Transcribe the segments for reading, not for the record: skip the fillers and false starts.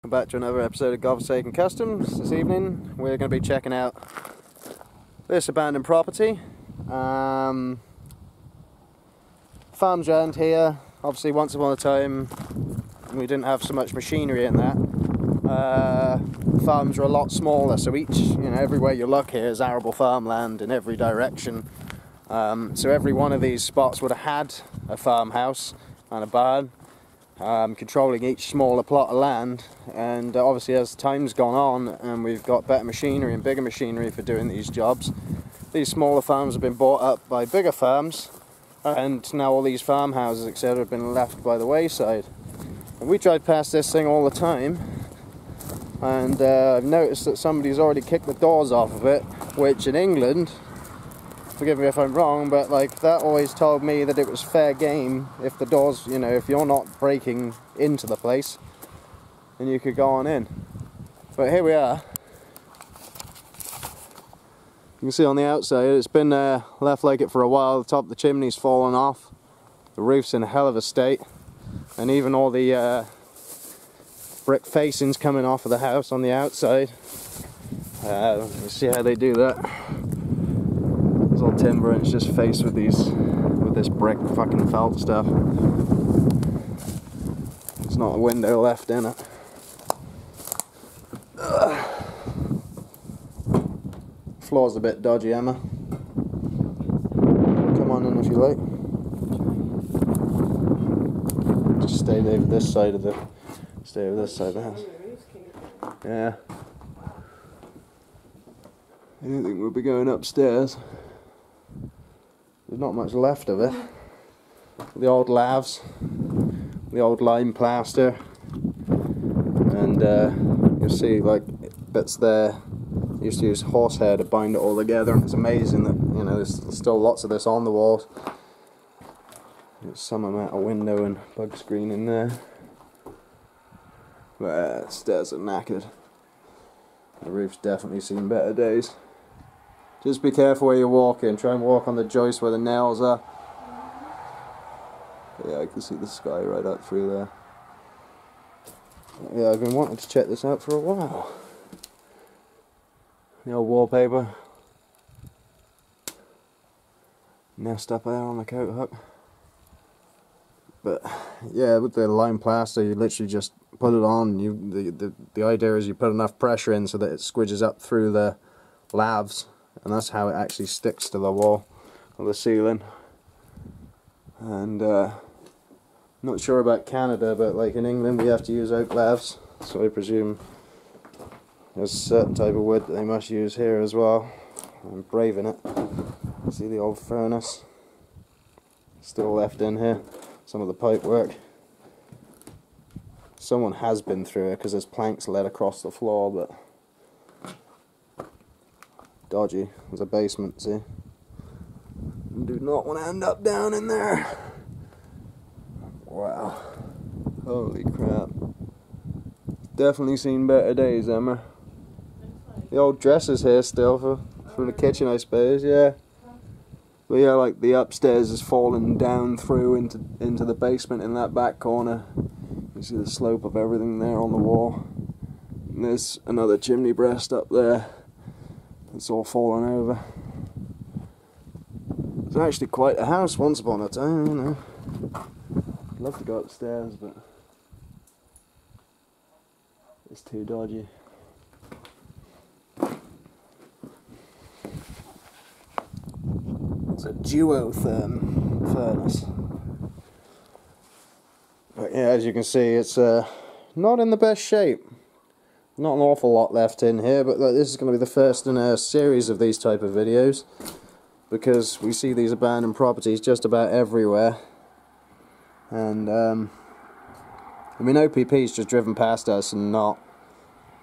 Welcome back to another episode of Godforsaken Customs. This evening we're going to be checking out this abandoned property. Farms around here, obviously once upon a time we didn't have so much machinery in that. Farms are a lot smaller, so everywhere you look here is arable farmland in every direction. So every one of these spots would have had a farmhouse and a barn, controlling each smaller plot of land. And obviously as time's gone on and we've got better machinery and bigger machinery for doing these jobs, these smaller farms have been bought up by bigger farms, and now all these farmhouses etc. have been left by the wayside. And we drive past this thing all the time, and I've noticed that somebody's already kicked the doors off of it, which in England, forgive me if I'm wrong, but like that always told me that it was fair game if the doors, if you're not breaking into the place, then you could go on in. But here we are. You can see on the outside it's been left like it for a while. The top of the chimney's fallen off, the roof's in a hell of a state, and even all the brick facings coming off of the house on the outside. Let's see how they do that. It's all timber and it's just faced with this brick fucking felt stuff. There's not a window left in it. Floor's a bit dodgy, Emma. Come on in if you like. Just stay over this side of the house. Yeah. I don't think we'll be going upstairs. There's not much left of it. The old lavs, the old lime plaster, and you'll see like bits there. I used to use horsehair to bind it all together, and it's amazing that there's still lots of this on the walls. There's some amount of window and bug screen in there, but stairs are knackered. The roof's definitely seen better days. Just be careful where you're walking. Try and walk on the joist where the nails are. But yeah, I can see the sky right up through there. Yeah, I've been wanting to check this out for a while. The old wallpaper. Nest up there on the coat hook. But yeah, with the lime plaster, you literally just put it on. The idea is you put enough pressure in so that it squidges up through the lavs, and that's how it actually sticks to the wall or the ceiling. And not sure about Canada, but like in England we have to use oak lavs, so I presume there's a certain type of wood that they must use here as well. I'm braving it. See the old furnace still left in here. Some of the pipe work. Someone has been through it because there's planks led across the floor, but dodgy. There's a basement, see? Do not want to end up down in there. Wow. Holy crap. Definitely seen better days, Emma. The old dresser's here still for the kitchen, I suppose, yeah. But yeah, like the upstairs is falling down through into the basement in that back corner. You see the slope of everything there on the wall. And there's another chimney breast up there. It's all fallen over. It's actually quite a house once upon a time, I'd love to go upstairs, but it's too dodgy. It's a duotherm furnace. But yeah, as you can see, it's not in the best shape. Not an awful lot left in here, but this is going to be the first in a series of these type of videos, because we see these abandoned properties just about everywhere. And I mean, OPP's just driven past us and not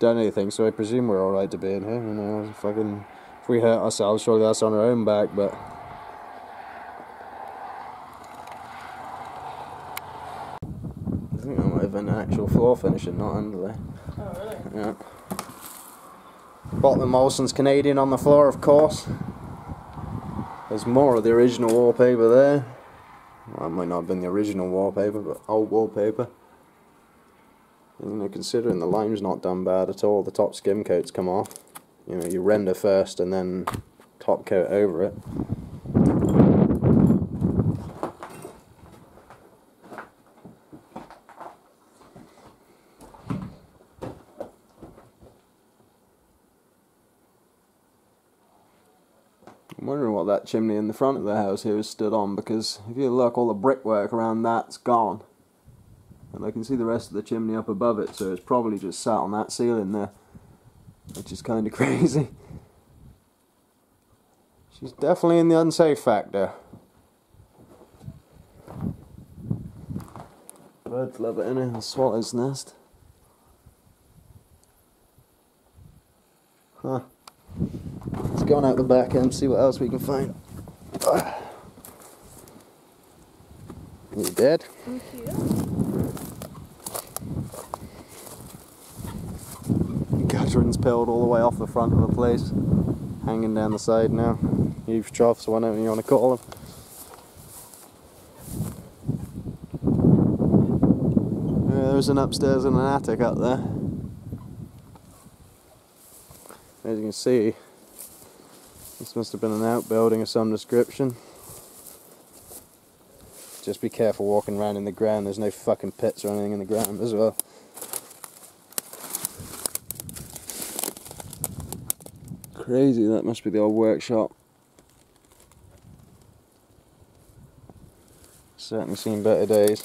done anything, so I presume we're alright to be in here. If we hurt ourselves, surely that's on our own back, but I think that might have been an actual floor finishing, not underlay. Oh, really? Yeah. Bottom Molson's Canadian on the floor, of course. There's more of the original wallpaper there. Well, that might not have been the original wallpaper, but old wallpaper. You know, considering the lime's not done bad at all, the top skim coat's come off. You know, you render first and then top coat over it. I'm wondering what that chimney in the front of the house here is stood on, because if you look, all the brickwork around that's gone. And I can see the rest of the chimney up above it, so it's probably just sat on that ceiling there, which is kind of crazy. She's definitely in the unsafe factor. Birds love it, innit? A swallow's nest. Huh. Let's go on out the back and see what else we can find. You dead? Thank you. Guttering's peeled all the way off the front of the place, hanging down the side now. Eaves troughs, whatever you want to call them. Yeah, there's an upstairs and an attic up there. As you can see, this must have been an outbuilding of some description. Just be careful walking around in the ground, there's no fucking pits or anything in the ground as well. Crazy, that must be the old workshop. Certainly seen better days.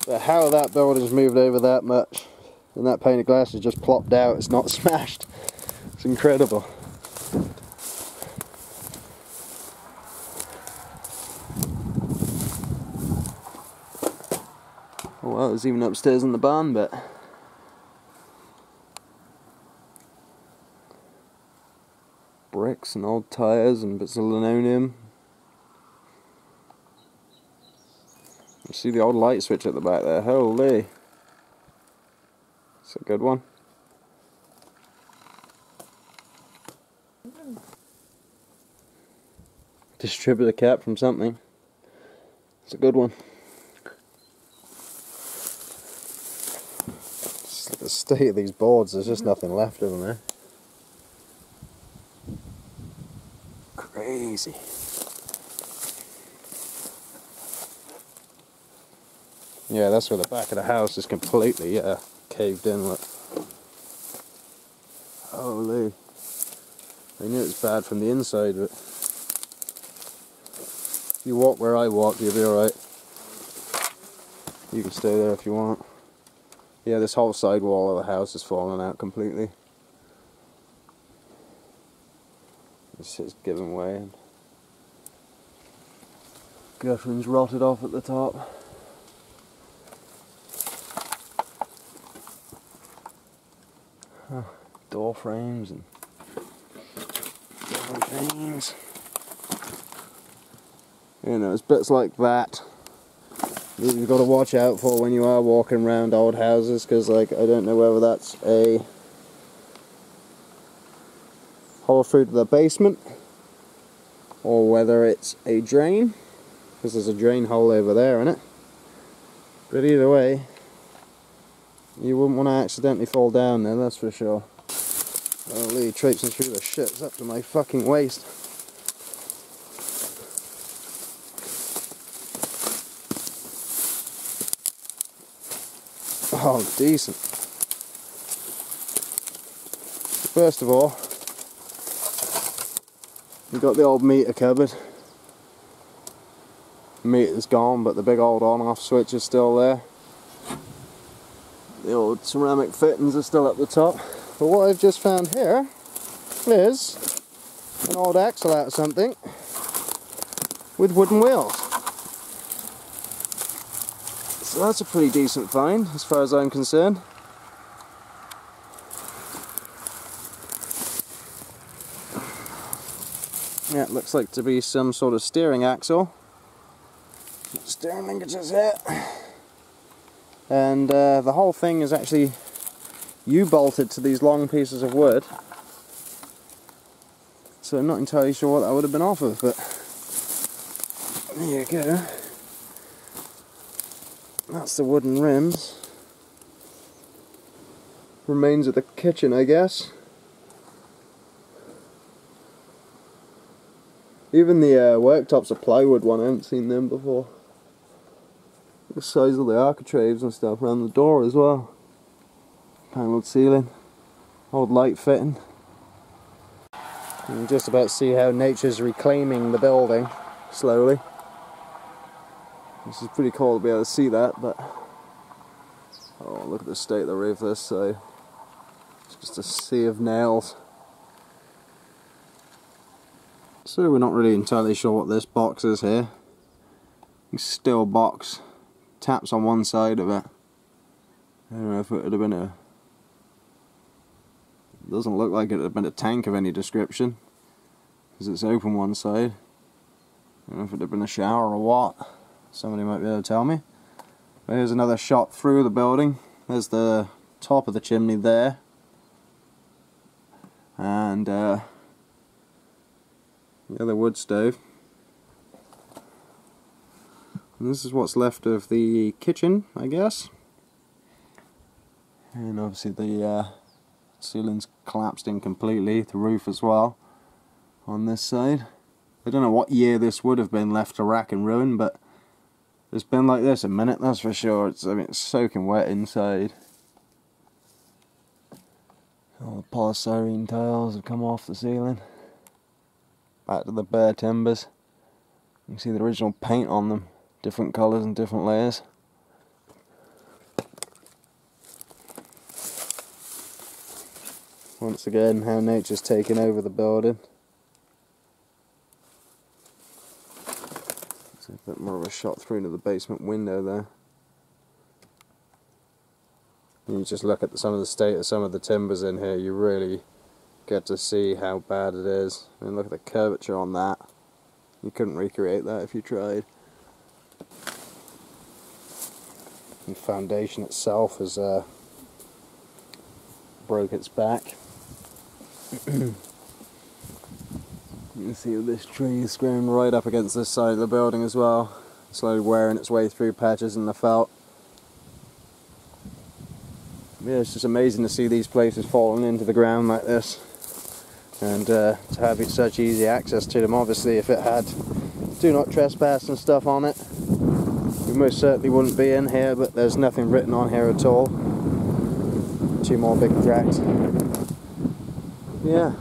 But how that building's moved over that much and that pane of glass has just plopped out, it's not smashed. It's incredible. Oh well, there's even upstairs in the barn bit. Bricks and old tyres and bits of linoleum. You see the old light switch at the back there, holy. It's a good one. Distributor cap from something. It's a good one. Just look at the state of these boards, there's just nothing left of them there. Crazy. Yeah, that's where the back of the house is completely caved in, look. Holy. I knew it was bad from the inside, but if you walk where I walk, you'll be alright. You can stay there if you want. Yeah, this whole side wall of the house has fallen out completely. It's just given way. And guttering's rotted off at the top. Door frames and different things. You know, it's bits like that you've got to watch out for when you are walking around old houses, because like I don't know whether that's a hole through to the basement or whether it's a drain, because there's a drain hole over there in it. But either way, you wouldn't want to accidentally fall down there, that's for sure. Holy, traipsing through the shit, it's up to my fucking waist. Oh, decent. First of all, you've got the old meter cupboard. The meter's gone, but the big old on-off switch is still there. The old ceramic fittings are still up the top. But what I've just found here is an old axle out of something with wooden wheels. So that's a pretty decent find as far as I'm concerned. Yeah, it looks like to be some sort of steering axle. Steering linkages here. And the whole thing is actually U-bolted to these long pieces of wood. So I'm not entirely sure what that would have been off of, but there you go. That's the wooden rims. remains of the kitchen, I guess. Even the worktops are plywood one, I haven't seen them before. The size of the architraves and stuff around the door as well. Panelled ceiling, old light fitting. You can just about see how nature's reclaiming the building slowly. This is pretty cool to be able to see that, but oh, look at the state of the roof this side. It's just a sea of nails. So we're not really entirely sure what this box is here. Steel box, taps on one side of it. I don't know if it would have been a... It doesn't look like it would have been a tank of any description, because it's open one side. I don't know if it would have been a shower or what. Somebody might be able to tell me. But here's another shot through the building. There's the top of the chimney there. And the other wood stove. And this is what's left of the kitchen, I guess. And obviously the ceiling's collapsed in completely, the roof as well, on this side. I don't know what year this would have been left to rack and ruin, but it's been like this a minute, that's for sure. I mean, it's soaking wet inside. All the polystyrene tiles have come off the ceiling. Back to the bare timbers. You can see the original paint on them, different colours and different layers. Once again, how nature's taken over the building. It's a bit more of a shot through into the basement window there. You just look at some of the state of some of the timbers in here, you really get to see how bad it is. I mean, look at the curvature on that. You couldn't recreate that if you tried. The foundation itself has broke its back. You can see this tree is growing right up against this side of the building as well, slowly wearing its way through patches in the felt. Yeah, it's just amazing to see these places falling into the ground like this, and to have such easy access to them. Obviously, if it had do not trespass and stuff on it, we most certainly wouldn't be in here, but there's nothing written on here at all. Two more big cracks. Yeah.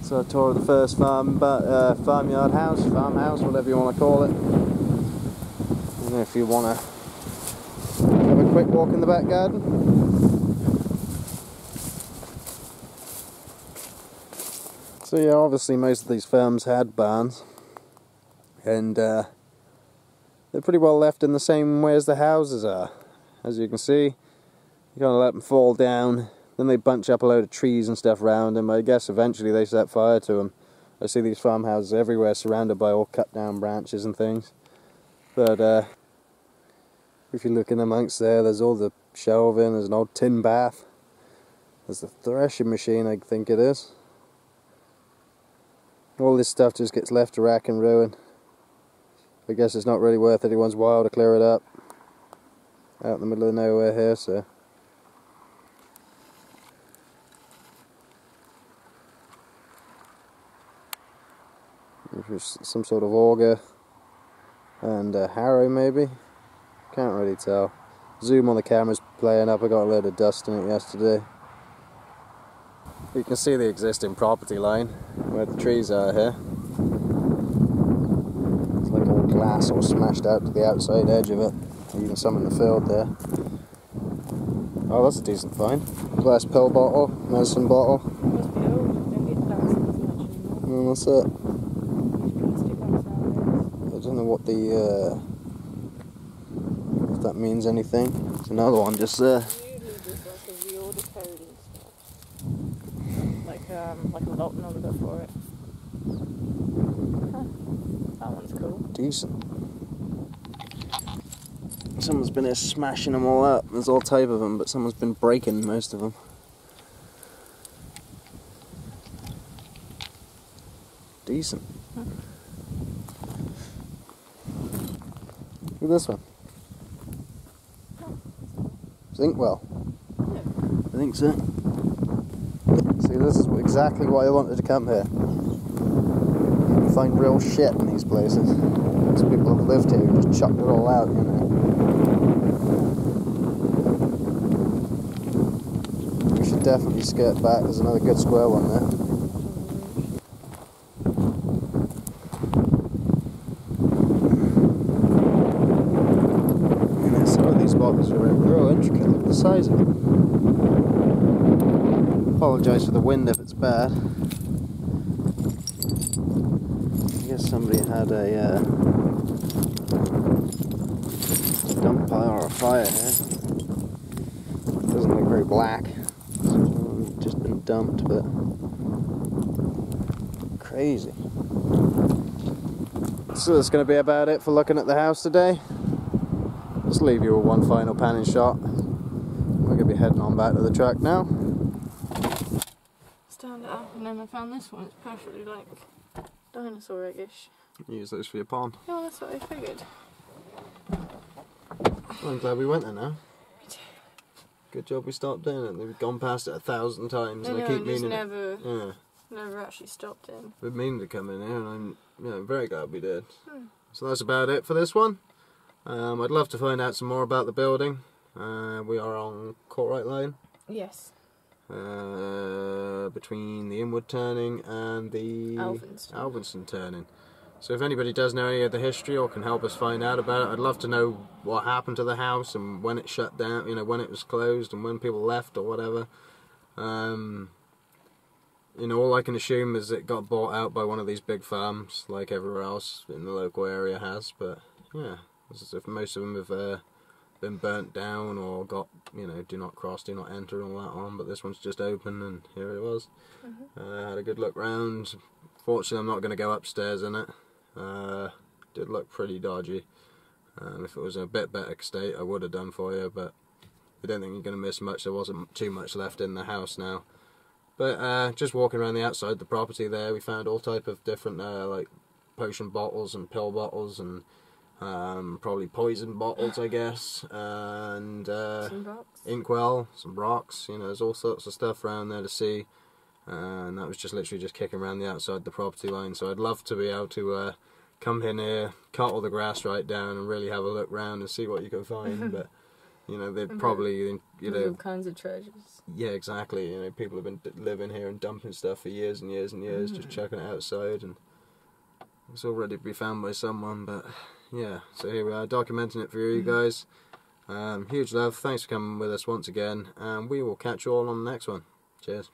So a tour of the first farmyard house, farmhouse, whatever you want to call it. And if you want to have a quick walk in the back garden. So yeah, obviously most of these farms had barns, and they're pretty well left in the same way as the houses are. As you can see, you gotta let them fall down. Then they bunch up a load of trees and stuff around them. I guess eventually they set fire to them. I see these farmhouses everywhere surrounded by all cut down branches and things. But if you look in amongst there's all the shelving, there's an old tin bath. There's the threshing machine, I think it is. All this stuff just gets left to rack and ruin. I guess it's not really worth anyone's while to clear it up. Out in the middle of nowhere here, so... There's some sort of auger and a harrow maybe, can't really tell. Zoom on the camera's playing up, I got a load of dust in it yesterday. You can see the existing property line where the trees are here. It's like all glass all smashed out to the outside edge of it, even some in the field there. Oh, that's a decent find. Glass pill bottle, medicine bottle. And that's it. I don't know what the if that means anything. There's another one just there. Like a lot number for it. Huh. That one's cool. Decent. Someone's been here smashing them all up. There's all type of them, but someone's been breaking most of them. Decent. Huh. Look at this one. Zinc well. think so. See, this is exactly why I wanted to come here. You find real shit in these places. These people have lived here who just chucked it all out, you know. We should definitely skirt back. There's another good square one there. Yeah, some of these bottles are real intricate. Look at the size of them. Apologise for the wind if it's bad. I guess somebody had a dump pile or a fire here. Doesn't look very black. It's just been dumped, but crazy. So that's going to be about it for looking at the house today. Just leave you with one final panning shot. We're going to be heading on back to the truck now. Stand it up, and then I found this one. It's perfectly like dinosaur eggish. Use those for your pond. Yeah, well, that's what I figured. Well, I'm glad we went there now. Good job we stopped in it. We've gone past it 1,000 times, and I keep meaning never actually stopped in. We've meaning to come in here, and I'm very glad we did. So that's about it for this one. I'd love to find out some more about the building. We are on Courtright Lane. Yes. Between the Inwood turning and the Alvinston turning. So if anybody does know any of the history or can help us find out about it, I'd love to know what happened to the house and when it shut down, you know, when it was closed and when people left or whatever. You know, all I can assume is it got bought out by one of these big farms, like everywhere else in the local area has. But yeah, as if most of them have been burnt down or got, you know, do not cross, do not enter and all that on. But this one's just open, and here it was. Had a good look round. Fortunately, I'm not going to go upstairs in it. Did look pretty dodgy. If it was in a bit better state, I would have done for you, but I don't think you're going to miss much. There wasn't too much left in the house now. But just walking around the outside the property there, we found all type of different like potion bottles and pill bottles and probably poison bottles, I guess, and inkwell, some rocks. You know, there's all sorts of stuff around there to see. And that was just literally just kicking around the outside the property line. So I'd love to be able to come in here, cut all the grass right down, and really have a look round and see what you can find. But you know, they'd probably, you know, all kinds of treasures. Yeah, exactly. You know, people have been living here and dumping stuff for years and years and years, just chucking it outside, and it's all ready to be found by someone. But yeah, so here we are, documenting it for you guys. Huge love. Thanks for coming with us once again, and we will catch you all on the next one. Cheers.